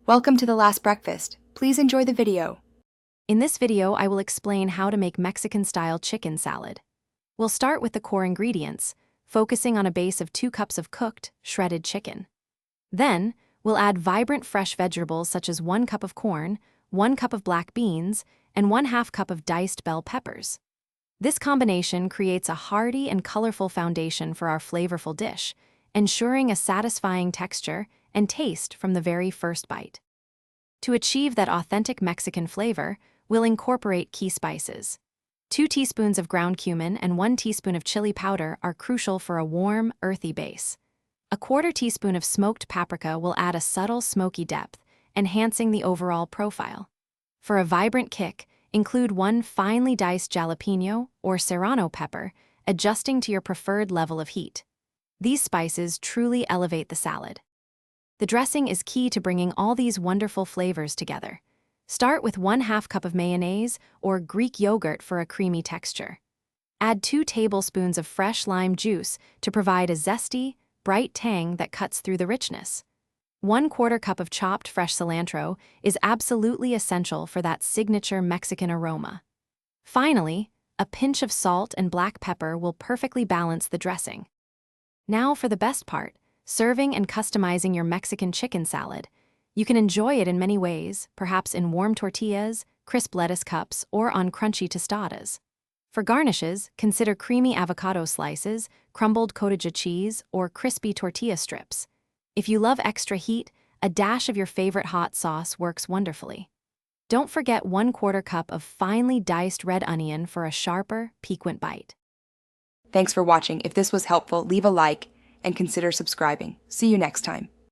Welcome to the last breakfast. Please enjoy the video. In this video, I will explain how to make Mexican-style chicken salad. We'll start with the core ingredients, focusing on a base of 2 cups of cooked, shredded chicken. Then, we'll add vibrant fresh vegetables such as 1 cup of corn, 1 cup of black beans, and 1/2 cup of diced bell peppers. This combination creates a hearty and colorful foundation for our flavorful dish, ensuring a satisfying texture and taste from the very first bite. To achieve that authentic Mexican flavor, we'll incorporate key spices. 2 teaspoons of ground cumin and 1 teaspoon of chili powder are crucial for a warm, earthy base. A 1/4 teaspoon of smoked paprika will add a subtle smoky depth, enhancing the overall profile. For a vibrant kick, include 1 finely diced jalapeno or serrano pepper, adjusting to your preferred level of heat. These spices truly elevate the salad. The dressing is key to bringing all these wonderful flavors together. Start with 1/2 cup of mayonnaise or Greek yogurt for a creamy texture. Add 2 tablespoons of fresh lime juice to provide a zesty, bright tang that cuts through the richness. 1/4 cup of chopped fresh cilantro is absolutely essential for that signature Mexican aroma. Finally, a pinch of salt and black pepper will perfectly balance the dressing. Now for the best part, serving and customizing your Mexican chicken salad. You can enjoy it in many ways, perhaps in warm tortillas, crisp lettuce cups, or on crunchy tostadas. For garnishes, consider creamy avocado slices, crumbled cottage cheese, or crispy tortilla strips. If you love extra heat, a dash of your favorite hot sauce works wonderfully. Don't forget 1/4 cup of finely diced red onion for a sharper, piquant bite. Thanks for watching. If this was helpful, leave a like and consider subscribing. See you next time.